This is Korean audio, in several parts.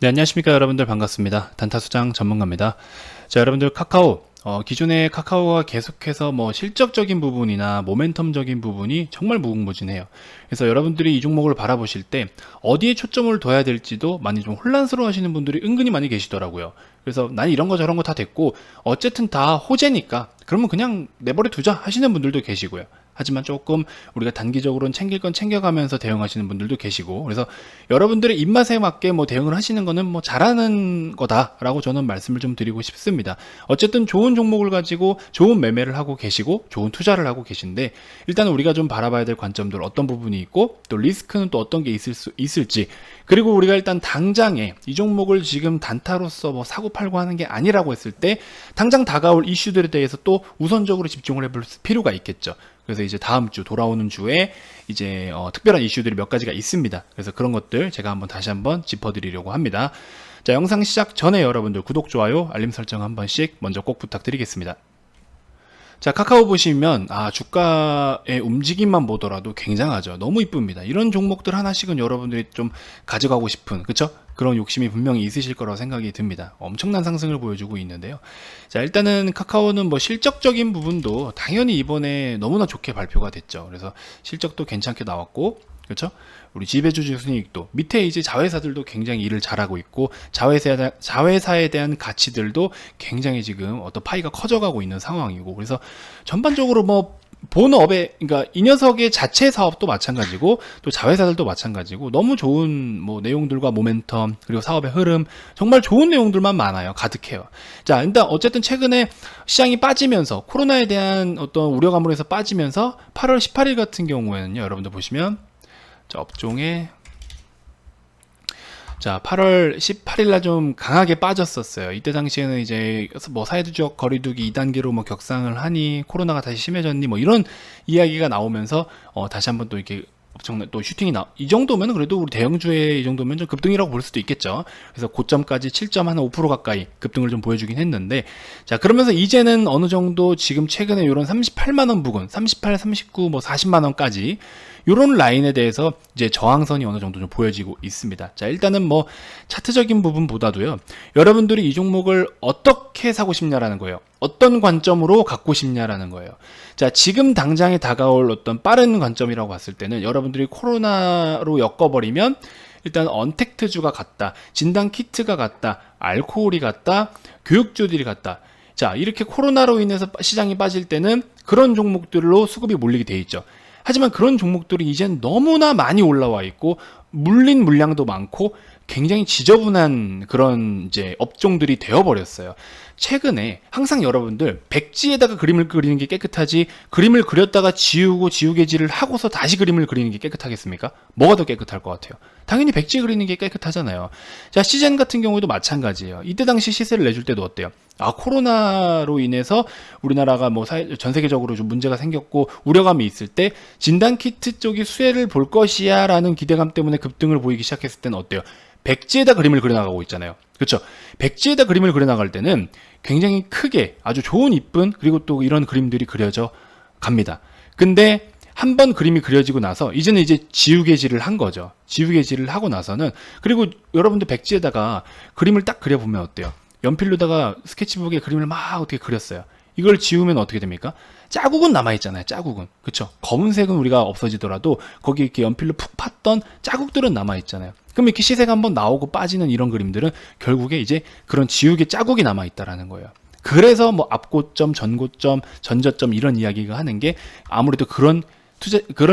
네, 안녕하십니까 여러분들. 반갑습니다. 단타수장 전문가입니다. 자, 여러분들, 카카오 기존에 카카오가 계속해서 실적적인 부분이나 모멘텀적인 부분이 정말 무궁무진해요. 그래서 여러분들이 이 종목을 바라보실 때 어디에 초점을 둬야 될지도 많이 좀 혼란스러워 하시는 분들이 은근히 많이 계시더라고요. 그래서 난 이런 거 저런 거 다 됐고 어쨌든 다 호재니까 그러면 그냥 내버려 두자 하시는 분들도 계시고요. 하지만 조금 우리가 단기적으로는 챙길 건 챙겨가면서 대응하시는 분들도 계시고, 그래서 여러분들의 입맛에 맞게 대응을 하시는 거는 잘하는 거다라고 저는 말씀을 좀 드리고 싶습니다. 어쨌든 좋은 종목을 가지고 좋은 매매를 하고 계시고 좋은 투자를 하고 계신데, 일단 우리가 좀 바라봐야 될 관점들 어떤 부분이 있고 또 리스크는 또 어떤 게 있을지, 그리고 우리가 일단 당장에 이 종목을 지금 단타로서 사고 팔고 하는 게 아니라고 했을 때 당장 다가올 이슈들에 대해서 또 우선적으로 집중을 해볼 필요가 있겠죠. 그래서 이제 다음 주 돌아오는 주에 이제 특별한 이슈들이 몇 가지가 있습니다. 그래서 그런 것들 제가 다시 한번 짚어드리려고 합니다. 자, 영상 시작 전에 여러분들 구독, 좋아요, 알림 설정 한 번씩 먼저 꼭 부탁드리겠습니다. 자, 카카오 보시면 주가의 움직임만 보더라도 굉장하죠. 너무 이쁩니다. 이런 종목들 하나씩은 여러분들이 좀 가져가고 싶은, 그쵸? 그런 욕심이 분명히 있으실 거라고 생각이 듭니다. 엄청난 상승을 보여주고 있는데요. 자, 일단은 카카오는 실적적인 부분도 당연히 이번에 너무나 좋게 발표가 됐죠. 그래서 실적도 괜찮게 나왔고, 그렇죠? 우리 지배주주 순이익도 밑에 이제 자회사들도 굉장히 일을 잘하고 있고, 자회사에 대한 가치들도 굉장히 지금 어떤 파이가 커져가고 있는 상황이고, 그래서 전반적으로 본업에, 그러니까 이 녀석의 자체 사업도 마찬가지고 또 자회사들도 마찬가지고 너무 좋은 내용들과 모멘텀, 그리고 사업의 흐름, 정말 좋은 내용들만 많아요. 가득해요. 자, 일단 어쨌든 최근에 시장이 빠지면서 코로나에 대한 어떤 우려감으로 해서 빠지면서 8월 18일 같은 경우에는요, 여러분들 보시면 자, 업종에 8월 18일 날 좀 강하게 빠졌었어요. 이때 당시에는 이제 사회적 거리두기 2단계로 격상을 하니 코로나가 다시 심해졌니 이런 이야기가 나오면서 다시 한번 또 이렇게 엄청난 또 슈팅이 이 정도면 그래도 우리 대형주의 이 정도면 좀 급등이라고 볼 수도 있겠죠. 그래서 고점까지 7.5% 가까이 급등을 좀 보여주긴 했는데, 자, 그러면서 이제는 어느 정도 지금 최근에 이런 38만원 부근, 38, 39, 40만원까지 이런 라인에 대해서 이제 저항선이 어느 정도 좀 보여지고 있습니다. 자, 일단은 차트적인 부분보다도요, 여러분들이 이 종목을 어떻게 사고 싶냐라는 거예요. 어떤 관점으로 갖고 싶냐라는 거예요. 자, 지금 당장에 다가올 어떤 빠른 관점이라고 봤을 때는 여러분들이 코로나로 엮어버리면 일단 언택트주가 같다, 진단 키트가 같다, 알코올이 같다, 교육주들이 같다. 자, 이렇게 코로나로 인해서 시장이 빠질 때는 그런 종목들로 수급이 몰리게 돼 있죠. 하지만 그런 종목들이 이젠 너무나 많이 올라와 있고 물린 물량도 많고 굉장히 지저분한 그런 이제 업종들이 되어버렸어요. 최근에 항상 여러분들 백지에다가 그림을 그리는 게 깨끗하지, 그림을 그렸다가 지우개질을 하고서 다시 그림을 그리는 게 깨끗하겠습니까? 뭐가 더 깨끗할 것 같아요? 당연히 백지 그리는 게 깨끗하잖아요. 자, 시젠 같은 경우에도 마찬가지예요. 이때 당시 시세를 내줄 때도 어때요? 코로나로 인해서 우리나라가 전 세계적으로 좀 문제가 생겼고 우려감이 있을 때 진단키트 쪽이 수혜를 볼 것이야 라는 기대감 때문에 급등을 보이기 시작했을 때는 어때요? 백지에다 그림을 그려나가고 있잖아요. 그렇죠? 백지에다 그림을 그려나갈 때는 굉장히 크게 아주 좋은 이쁜, 그리고 또 이런 그림들이 그려져 갑니다. 근데 한번 그림이 그려지고 나서 이제는 이제 지우개질을 한 거죠. 지우개질을 하고 나서는, 그리고 여러분들 백지에다가 그림을 딱 그려보면 어때요? 연필로다가 스케치북에 그림을 막 어떻게 그렸어요. 이걸 지우면 어떻게 됩니까? 자국은 남아있잖아요. 자국은. 그쵸? 검은색은 우리가 없어지더라도 거기 이렇게 연필로 푹 팠던 자국들은 남아있잖아요. 그럼 이렇게 시세가 한번 나오고 빠지는 이런 그림들은 결국에 이제 그런 지우개 자국이 남아있다라는 거예요. 그래서 앞고점, 전고점, 전저점 이런 이야기가 하는 게 아무래도 그런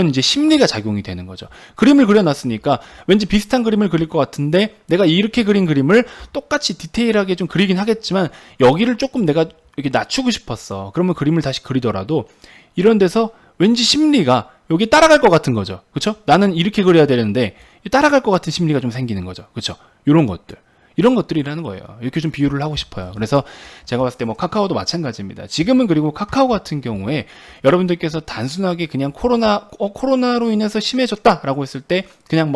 이제 심리가 작용이 되는 거죠. 그림을 그려놨으니까 왠지 비슷한 그림을 그릴 것 같은데 내가 이렇게 그린 그림을 똑같이 디테일하게 좀 그리긴 하겠지만 여기를 조금 내가 이렇게 낮추고 싶었어. 그러면 그림을 다시 그리더라도 이런 데서 왠지 심리가 여기 따라갈 것 같은 거죠. 그렇죠? 나는 이렇게 그려야 되는데 따라갈 것 같은 심리가 좀 생기는 거죠. 그렇죠? 이런 것들이라는 거예요. 이렇게 좀 비유를 하고 싶어요. 그래서 제가 봤을 때 카카오도 마찬가지입니다. 지금은 그리고 카카오 같은 경우에 여러분들께서 단순하게 그냥 코로나로 인해서 심해졌다라고 했을 때 그냥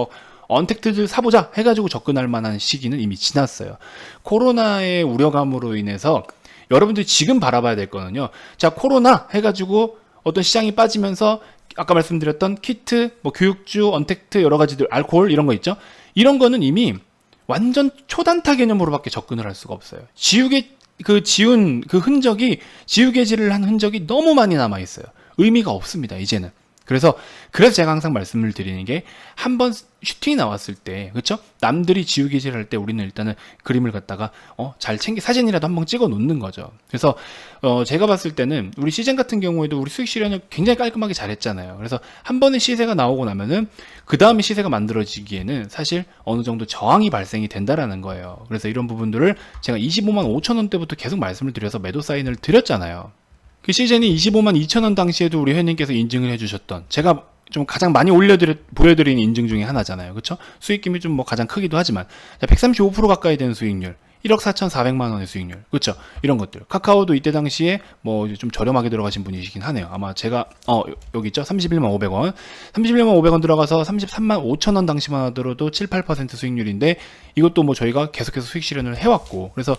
언택트를 사보자 해가지고 접근할 만한 시기는 이미 지났어요. 코로나의 우려감으로 인해서 여러분들이 지금 바라봐야 될 거는요. 자, 코로나 해가지고 어떤 시장이 빠지면서 아까 말씀드렸던 키트, 교육주, 언택트 여러 가지들, 알코올 이런 거 있죠. 이런 거는 이미 완전 초단타 개념으로밖에 접근을 할 수가 없어요. 지운 그 흔적이, 지우개질을 한 흔적이 너무 많이 남아 있어요. 의미가 없습니다, 이제는. 그래서 제가 항상 말씀을 드리는 게, 한번 슈팅이 나왔을 때, 그렇죠? 남들이 지우개질 할 때 우리는 일단은 그림을 갖다가 잘 사진이라도 한번 찍어 놓는 거죠. 그래서 제가 봤을 때는 우리 시즌 같은 경우에도 우리 수익 실현을 굉장히 깔끔하게 잘했잖아요. 그래서 한 번의 시세가 나오고 나면은 그 다음에 시세가 만들어지기에는 사실 어느 정도 저항이 발생이 된다라는 거예요. 그래서 이런 부분들을 제가 25만 5천 원대부터 계속 말씀을 드려서 매도 사인을 드렸잖아요. 그 시즌이 25만 2천 원 당시에도 우리 회원님께서 인증을 해주셨던, 제가 좀 가장 많이 보여드리는 인증 중에 하나잖아요. 그쵸? 수익금이 좀 가장 크기도 하지만, 135% 가까이 되는 수익률, 1억 4,400만 원의 수익률, 그쵸? 이런 것들. 카카오도 이때 당시에 좀 저렴하게 들어가신 분이시긴 하네요. 아마 제가, 여기 있죠? 31만 500원. 31만 500원 들어가서 33만 5천 원 당시만 하더라도 7, 8% 수익률인데, 이것도 저희가 계속해서 수익 실현을 해왔고, 그래서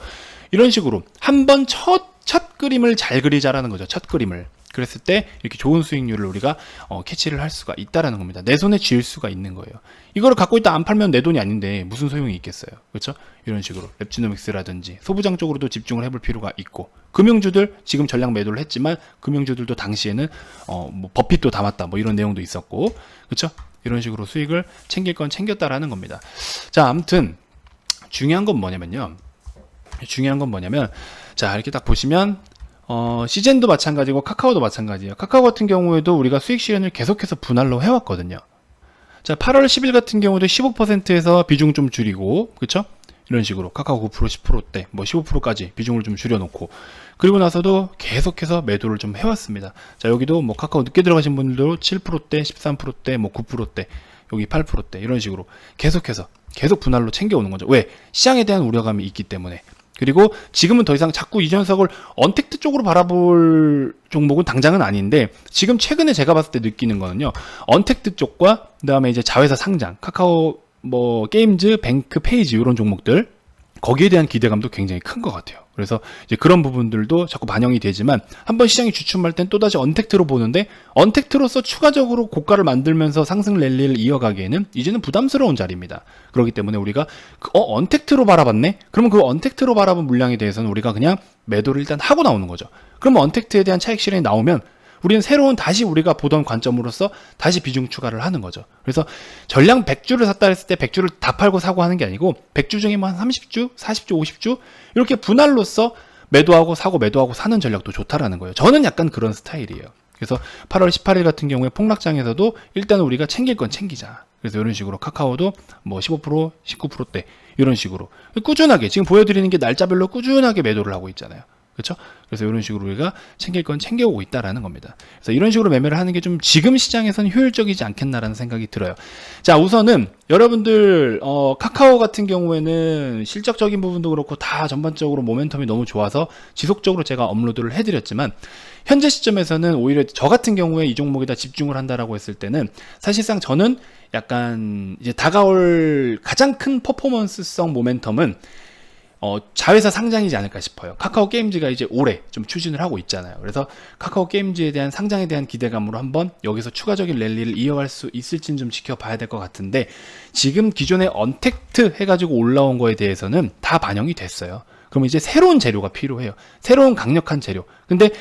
이런 식으로 한번 첫 그림을 잘 그리자라는 거죠. 첫 그림을. 그랬을 때 이렇게 좋은 수익률을 우리가 캐치를 할 수가 있다라는 겁니다. 내 손에 쥘 수가 있는 거예요. 이거를 갖고 있다 안 팔면 내 돈이 아닌데 무슨 소용이 있겠어요. 그렇죠? 이런 식으로 랩지노믹스라든지 소부장 쪽으로도 집중을 해볼 필요가 있고, 금융주들 지금 전량 매도를 했지만 금융주들도 당시에는 버핏도 담았다 이런 내용도 있었고, 그렇죠? 이런 식으로 수익을 챙길 건 챙겼다라는 겁니다. 자, 아무튼 중요한 건 뭐냐면, 자, 이렇게 딱 보시면 시젠도 마찬가지고 카카오도 마찬가지예요. 카카오 같은 경우에도 우리가 수익 실현을 계속해서 분할로 해왔거든요. 자, 8월 10일 같은 경우도 15%에서 비중 좀 줄이고, 그쵸? 이런 식으로 카카오 9%, 10%대, 15%까지 비중을 좀 줄여놓고, 그리고 나서도 계속해서 매도를 좀 해왔습니다. 자, 여기도 카카오 늦게 들어가신 분들도 7%대, 13%대, 9%대, 여기 8%대, 이런 식으로 계속 분할로 챙겨오는 거죠. 왜? 시장에 대한 우려감이 있기 때문에. 그리고 지금은 더 이상 자꾸 이 녀석을 언택트 쪽으로 바라볼 종목은 당장은 아닌데, 지금 최근에 제가 봤을 때 느끼는 거는요, 언택트 쪽과 그다음에 이제 자회사 상장, 카카오 게임즈, 뱅크, 페이지 이런 종목들, 거기에 대한 기대감도 굉장히 큰 것 같아요. 그래서 이제 그런 부분들도 자꾸 반영이 되지만, 한번 시장이 주춤할 땐 또다시 언택트로 보는데, 언택트로서 추가적으로 고가를 만들면서 상승 랠리를 이어가기에는 이제는 부담스러운 자리입니다. 그렇기 때문에 우리가 언택트로 바라봤네? 그러면 그 언택트로 바라본 물량에 대해서는 우리가 그냥 매도를 일단 하고 나오는 거죠. 그러면 언택트에 대한 차익 실현이 나오면 우리는 새로운 다시 우리가 보던 관점으로서 다시 비중 추가를 하는 거죠. 그래서 전량 100주를 샀다 했을 때 100주를 다 팔고 사고 하는 게 아니고, 100주 중에 한 30주, 40주, 50주 이렇게 분할로서 매도하고 사고 매도하고 사는 전략도 좋다라는 거예요. 저는 약간 그런 스타일이에요. 그래서 8월 18일 같은 경우에 폭락장에서도 일단 우리가 챙길 건 챙기자. 그래서 이런 식으로 카카오도 15%, 19%대 이런 식으로 꾸준하게, 지금 보여드리는 게 날짜별로 꾸준하게 매도를 하고 있잖아요. 그렇죠? 그래서 이런 식으로 우리가 챙길 건 챙겨오고 있다라는 겁니다. 그래서 이런 식으로 매매를 하는 게 좀 지금 시장에서는 효율적이지 않겠나라는 생각이 들어요. 자, 우선은 여러분들 카카오 같은 경우에는 실적적인 부분도 그렇고 다 전반적으로 모멘텀이 너무 좋아서 지속적으로 제가 업로드를 해드렸지만, 현재 시점에서는 오히려 저 같은 경우에 이 종목에다 집중을 한다라고 했을 때는, 사실상 저는 약간 이제 다가올 가장 큰 퍼포먼스성 모멘텀은 자회사 상장이지 않을까 싶어요. 카카오 게임즈가 이제 올해 좀 추진을 하고 있잖아요. 그래서 카카오 게임즈에 대한 상장에 대한 기대감으로 한번 여기서 추가적인 랠리를 이어갈 수 있을지는 좀 지켜봐야 될 것 같은데, 지금 기존에 언택트 해가지고 올라온 거에 대해서는 다 반영이 됐어요. 그럼 이제 새로운 재료가 필요해요. 새로운 강력한 재료. 근데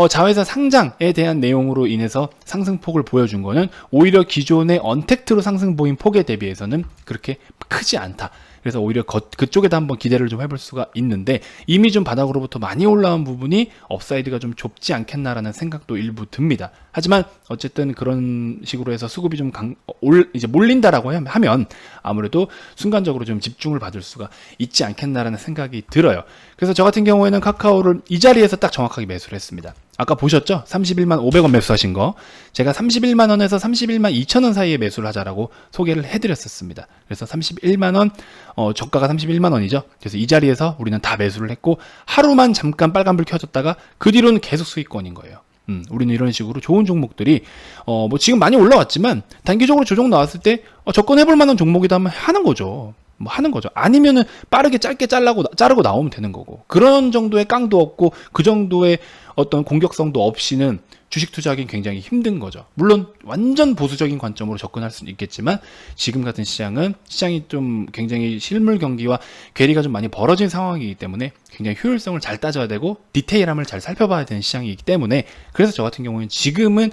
자회사 상장에 대한 내용으로 인해서 상승폭을 보여준 거는 오히려 기존의 언택트로 상승 보인 폭에 대비해서는 그렇게 크지 않다. 그래서 오히려 그쪽에다 한번 기대를 좀 해볼 수가 있는데, 이미 좀 바닥으로부터 많이 올라온 부분이 업사이드가 좀 좁지 않겠나라는 생각도 일부 듭니다. 하지만 어쨌든 그런 식으로 해서 수급이 좀 이제 몰린다라고 하면 아무래도 순간적으로 좀 집중을 받을 수가 있지 않겠나라는 생각이 들어요. 그래서 저 같은 경우에는 카카오를 이 자리에서 딱 정확하게 매수를 했습니다. 아까 보셨죠? 31만 500원 매수하신 거, 제가 31만 원에서 31만 2천 원 사이에 매수를 하자라고 소개를 해드렸었습니다. 그래서 31만 원, 저가가 31만 원이죠. 그래서 이 자리에서 우리는 다 매수를 했고, 하루만 잠깐 빨간불 켜졌다가 그 뒤로는 계속 수익권인 거예요. 우리는 이런 식으로 좋은 종목들이 지금 많이 올라왔지만 단기적으로 조정 나왔을 때 접근해볼 만한 종목이다 하면 하는 거죠. 하는 거죠. 아니면은 빠르게 짧게 자르고 나오면 되는 거고, 그런 정도의 깡도 없고 그 정도의 어떤 공격성도 없이는 주식 투자하기는 굉장히 힘든 거죠. 물론 완전 보수적인 관점으로 접근할 수는 있겠지만 지금 같은 시장이 좀 굉장히 실물 경기와 괴리가 좀 많이 벌어진 상황이기 때문에 굉장히 효율성을 잘 따져야 되고 디테일함을 잘 살펴봐야 되는 시장이기 때문에, 그래서 저 같은 경우는 지금은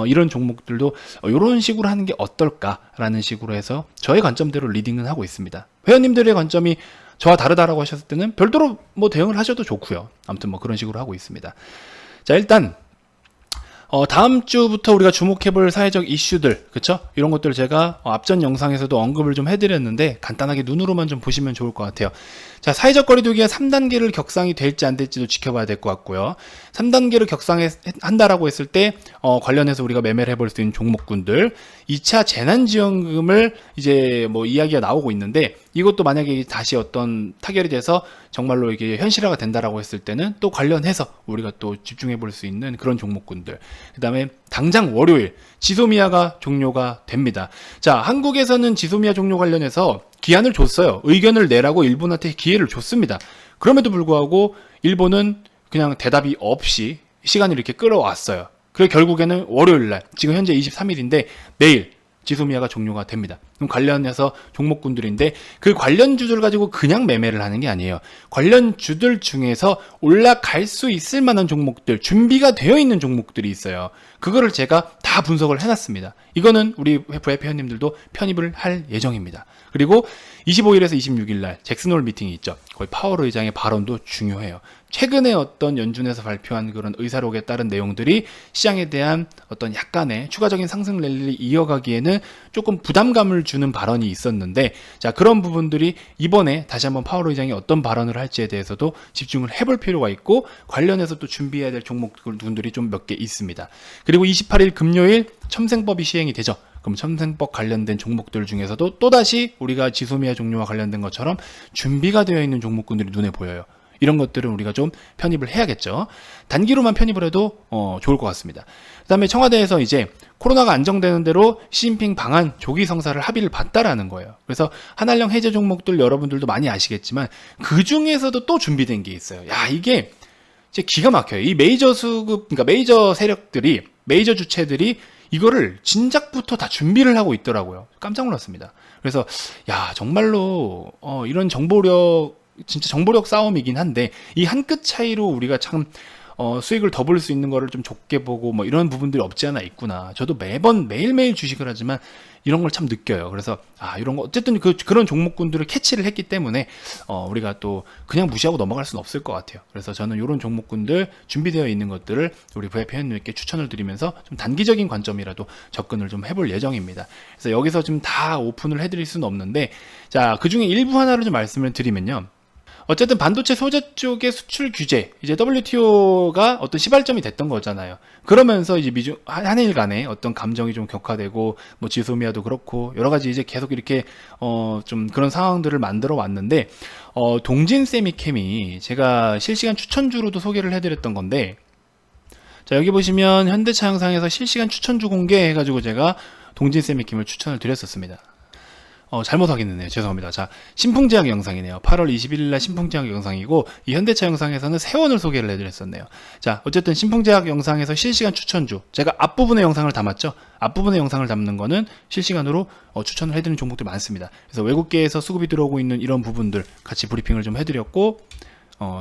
이런 종목들도 이런 식으로 하는 게 어떨까라는 식으로 해서 저의 관점대로 리딩은 하고 있습니다. 회원님들의 관점이 저와 다르다라고 하셨을 때는 별도로 뭐 대응을 하셔도 좋고요. 아무튼 뭐 그런 식으로 하고 있습니다. 자, 일단 다음 주부터 우리가 주목해볼 사회적 이슈들, 그쵸? 이런 것들을 제가 앞전 영상에서도 언급을 좀 해드렸는데 간단하게 눈으로만 좀 보시면 좋을 것 같아요. 자, 사회적 거리두기가 3단계를 격상이 될지 안 될지도 지켜봐야 될 것 같고요. 3단계를 격상한다라고 했을 때 관련해서 우리가 매매를 해볼 수 있는 종목군들, 2차 재난지원금을 이제 뭐 이야기가 나오고 있는데, 이것도 만약에 다시 어떤 타결이 돼서 정말로 이게 현실화가 된다라고 했을 때는 또 관련해서 우리가 또 집중해 볼 수 있는 그런 종목군들. 그 다음에 당장 월요일 지소미아가 종료가 됩니다. 자, 한국에서는 지소미아 종료 관련해서 기한을 줬어요. 의견을 내라고 일본한테 기회를 줬습니다. 그럼에도 불구하고 일본은 그냥 대답이 없이 시간을 이렇게 끌어왔어요. 그래 결국에는 월요일날, 지금 현재 23일인데 내일 지소미아가 종료가 됩니다. 그럼 관련해서 종목군들인데, 그 관련주들 가지고 그냥 매매를 하는 게 아니에요. 관련주들 중에서 올라갈 수 있을 만한 종목들, 준비가 되어 있는 종목들이 있어요. 그거를 제가 다 분석을 해놨습니다. 이거는 우리 VIP 회원님들도 편입을 할 예정입니다. 그리고 25일에서 26일 날 잭슨홀 미팅이 있죠. 거의 파월 의장의 발언도 중요해요. 최근에 어떤 연준에서 발표한 그런 의사록에 따른 내용들이 시장에 대한 어떤 약간의 추가적인 상승 랠리를 이어가기에는 조금 부담감을 주는 발언이 있었는데, 자, 그런 부분들이 이번에 다시 한번 파월 의장이 어떤 발언을 할지에 대해서도 집중을 해볼 필요가 있고, 관련해서 또 준비해야 될 종목들이 좀 몇 개 있습니다. 그리고 28일 금요일 첨생법이 시행이 되죠. 그럼 첨생법 관련된 종목들 중에서도 또다시 우리가 지소미아 종료와 관련된 것처럼 준비가 되어 있는 종목군들이 눈에 보여요. 이런 것들은 우리가 좀 편입을 해야겠죠. 단기로만 편입을 해도 좋을 것 같습니다. 그 다음에 청와대에서 이제 코로나가 안정되는 대로 시진핑 방한 조기 성사를 합의를 봤다라는 거예요. 그래서 한한령 해제 종목들 여러분들도 많이 아시겠지만 그 중에서도 또 준비된 게 있어요. 야, 이게 진짜 기가 막혀요. 이 메이저 수급, 그러니까 메이저 세력들이, 메이저 주체들이 이거를 진작부터 다 준비를 하고 있더라고요. 깜짝 놀랐습니다. 그래서 야, 정말로 이런 진짜 정보력 싸움이긴 한데, 이 한 끗 차이로 우리가 참 수익을 더 볼 수 있는 거를 좀 좁게 보고 뭐 이런 부분들이 없지 않아 있구나. 저도 매일매일 주식을 하지만 이런 걸 참 느껴요. 그래서 이런 거 어쨌든 그런 종목군들을 캐치를 했기 때문에 우리가 또 그냥 무시하고 넘어갈 수는 없을 것 같아요. 그래서 저는 이런 종목군들 준비되어 있는 것들을 우리 VIP 회원님께 추천을 드리면서 좀 단기적인 관점이라도 접근을 좀 해볼 예정입니다. 그래서 여기서 좀 다 오픈을 해드릴 수는 없는데, 자, 그 중에 일부 하나를 좀 말씀을 드리면요. 어쨌든 반도체 소재 쪽의 수출 규제, 이제 WTO가 어떤 시발점이 됐던 거잖아요. 그러면서 이제 한일 간에 어떤 감정이 좀 격화되고, 뭐 지소미아도 그렇고 여러 가지 이제 계속 이렇게 좀 그런 상황들을 만들어 왔는데, 동진 세미캠이 제가 실시간 추천주로도 소개를 해드렸던 건데, 자, 여기 보시면 현대차 영상에서 실시간 추천주 공개해가지고 제가 동진 세미캠을 추천을 드렸었습니다. 잘못 확인했네요. 죄송합니다. 자, 신풍제약 영상이네요. 8월 21일 날 신풍제약 영상이고, 이 현대차 영상에서는 세원을 소개를 해드렸었네요. 자, 어쨌든 신풍제약 영상에서 실시간 추천주, 제가 앞부분의 영상을 담았죠. 앞부분의 영상을 담는 거는 실시간으로 추천을 해드리는 종목들이 많습니다. 그래서 외국계에서 수급이 들어오고 있는 이런 부분들 같이 브리핑을 좀 해드렸고,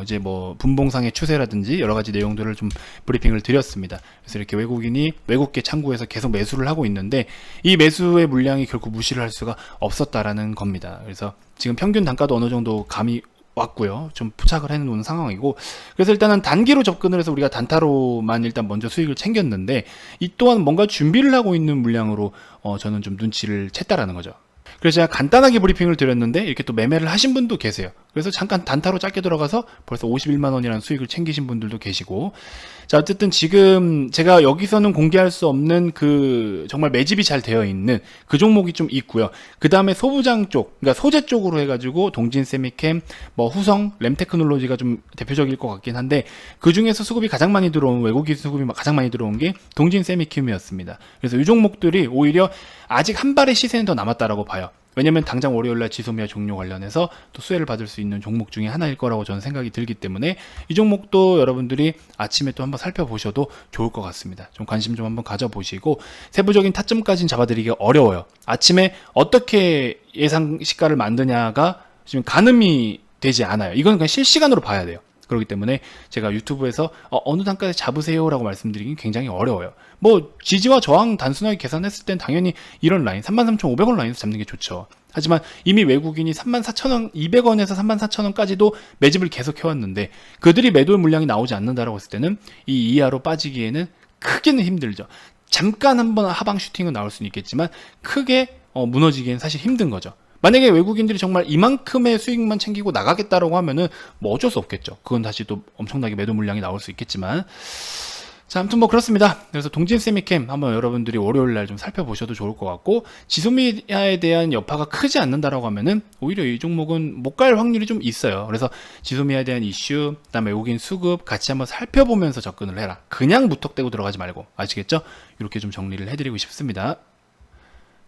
이제 뭐 분봉상의 추세라든지 여러 가지 내용들을 좀 브리핑을 드렸습니다. 그래서 이렇게 외국계 창구에서 계속 매수를 하고 있는데, 이 매수의 물량이 결코 무시를 할 수가 없었다라는 겁니다. 그래서 지금 평균 단가도 어느 정도 감이 왔고요. 좀 포착을 해놓은 상황이고, 그래서 일단은 단기로 접근을 해서 우리가 단타로만 일단 먼저 수익을 챙겼는데, 이 또한 뭔가 준비를 하고 있는 물량으로 저는 좀 눈치를 챘다라는 거죠. 그래서 제가 간단하게 브리핑을 드렸는데 이렇게 또 매매를 하신 분도 계세요. 그래서 잠깐 단타로 짧게 들어가서 벌써 51만 원이라는 수익을 챙기신 분들도 계시고, 자, 어쨌든 지금 제가 여기서는 공개할 수 없는 그 정말 매집이 잘 되어 있는 그 종목이 좀 있고요. 그 다음에 소부장 쪽, 그러니까 소재 쪽으로 해가지고 동진 세미캠, 뭐 후성, 램테크놀로지가 좀 대표적일 것 같긴 한데, 그 중에서 수급이 가장 많이 들어온, 외국인 수급이 가장 많이 들어온 게 동진 세미캠이었습니다. 그래서 이 종목들이 오히려 아직 한 발의 시세는 더 남았다라고 봐요. 왜냐면 당장 월요일날 지소미아 종료 관련해서 또 수혜를 받을 수 있는 종목 중에 하나일 거라고 저는 생각이 들기 때문에 이 종목도 여러분들이 아침에 또 한번 살펴보셔도 좋을 것 같습니다. 좀 관심 좀 한번 가져보시고, 세부적인 타점까지는 잡아드리기 어려워요. 아침에 어떻게 예상 시가를 만드냐가 지금 가늠이 되지 않아요. 이건 그냥 실시간으로 봐야 돼요. 그렇기 때문에 제가 유튜브에서 어느 단가에 잡으세요라고 말씀드리긴 굉장히 어려워요. 뭐 지지와 저항 단순하게 계산했을 땐 당연히 이런 라인 33,500원 라인에서 잡는 게 좋죠. 하지만 이미 외국인이 34,000원, 200원에서 34,000원까지도 매집을 계속 해왔는데 그들이 매도 물량이 나오지 않는다라고 했을 때는 이 이하로 빠지기에는 크게는 힘들죠. 잠깐 한번 하방 슈팅은 나올 수는 있겠지만 크게 무너지기엔 사실 힘든 거죠. 만약에 외국인들이 정말 이만큼의 수익만 챙기고 나가겠다라고 하면은 뭐 어쩔 수 없겠죠. 그건 다시 또 엄청나게 매도 물량이 나올 수 있겠지만, 자, 아무튼 뭐 그렇습니다. 그래서 동진 세미캠 한번 여러분들이 월요일 날 좀 살펴보셔도 좋을 것 같고, 지소미아에 대한 여파가 크지 않는다라고 하면은 오히려 이 종목은 못 갈 확률이 좀 있어요. 그래서 지소미아에 대한 이슈, 그다음에 외국인 수급 같이 한번 살펴보면서 접근을 해라. 그냥 무턱대고 들어가지 말고, 아시겠죠? 이렇게 좀 정리를 해드리고 싶습니다.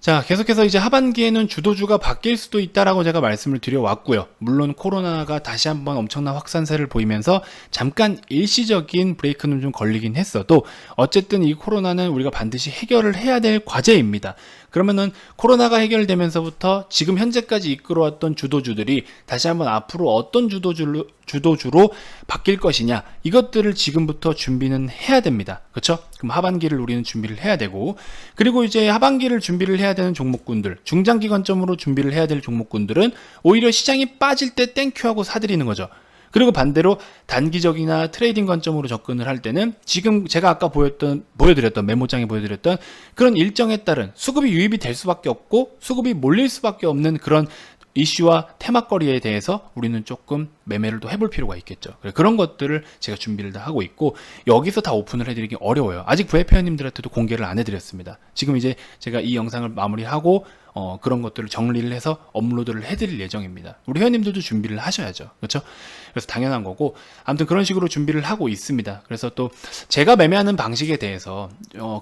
자, 계속해서 이제 하반기에는 주도주가 바뀔 수도 있다라고 제가 말씀을 드려왔고요. 물론 코로나가 다시 한번 엄청난 확산세를 보이면서 잠깐 일시적인 브레이크는 좀 걸리긴 했어도 어쨌든 이 코로나는 우리가 반드시 해결을 해야 될 과제입니다. 그러면은 코로나가 해결되면서부터 지금 현재까지 이끌어왔던 주도주들이 다시 한번 앞으로 어떤 주도주로 바뀔 것이냐, 이것들을 지금부터 준비는 해야 됩니다. 그렇죠? 그럼 하반기를 우리는 준비를 해야 되고, 그리고 이제 하반기를 준비를 해야 되는 종목군들, 중장기 관점으로 준비를 해야 될 종목군들은 오히려 시장이 빠질 때 땡큐하고 사들이는 거죠. 그리고 반대로 단기적이나 트레이딩 관점으로 접근을 할 때는 지금 제가 아까 보여드렸던 메모장에 보여드렸던 그런 일정에 따른 수급이 유입이 될 수밖에 없고 수급이 몰릴 수밖에 없는 그런 이슈와 테마거리에 대해서 우리는 조금 매매를 또 해볼 필요가 있겠죠. 그런 것들을 제가 준비를 다 하고 있고, 여기서 다 오픈을 해드리기 어려워요. 아직 VIP 회원님들한테도 공개를 안 해드렸습니다. 지금 이제 제가 이 영상을 마무리하고 그런 것들을 정리를 해서 업로드를 해드릴 예정입니다. 우리 회원님들도 준비를 하셔야죠. 그렇죠? 그래서 당연한 거고, 아무튼 그런 식으로 준비를 하고 있습니다. 그래서 또 제가 매매하는 방식에 대해서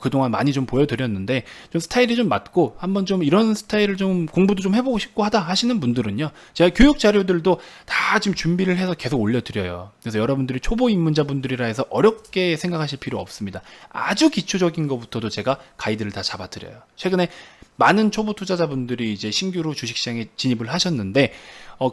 그동안 많이 좀 보여드렸는데, 좀 스타일이 좀 맞고 한번 좀 이런 스타일을 좀 공부도 좀 해보고 싶고 하다 하시는 분들은요, 제가 교육 자료들도 다 지금 준비를 해서 계속 올려드려요. 그래서 여러분들이 초보 입문자분들이라 해서 어렵게 생각하실 필요 없습니다. 아주 기초적인 것부터도 제가 가이드를 다 잡아드려요. 최근에 많은 초보 투자자분들이 이제 신규로 주식시장에 진입을 하셨는데,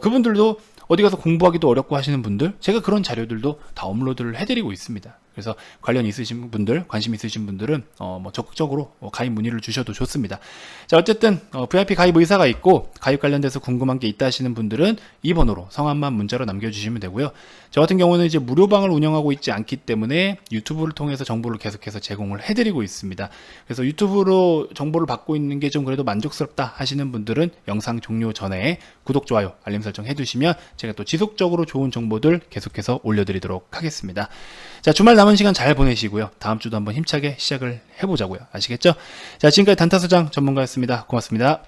그분들도 어디 가서 공부하기도 어렵고 하시는 분들, 제가 그런 자료들도 다 업로드를 해드리고 있습니다. 그래서 관련 있으신 분들, 관심 있으신 분들은 뭐 적극적으로 가입 문의를 주셔도 좋습니다. 자, 어쨌든 VIP 가입 의사가 있고 가입 관련돼서 궁금한 게 있다 하시는 분들은 이 번호로 성함만 문자로 남겨주시면 되고요. 저 같은 경우는 이제 무료방을 운영하고 있지 않기 때문에 유튜브를 통해서 정보를 계속해서 제공을 해드리고 있습니다. 그래서 유튜브로 정보를 받고 있는 게 좀 그래도 만족스럽다 하시는 분들은 영상 종료 전에 구독, 좋아요, 알림 설정 해두시면 제가 또 지속적으로 좋은 정보들 계속해서 올려드리도록 하겠습니다. 자, 주말 남은 시간 잘 보내시고요. 다음 주도 한번 힘차게 시작을 해보자고요. 아시겠죠? 자, 지금까지 단타소장 전문가였습니다. 고맙습니다.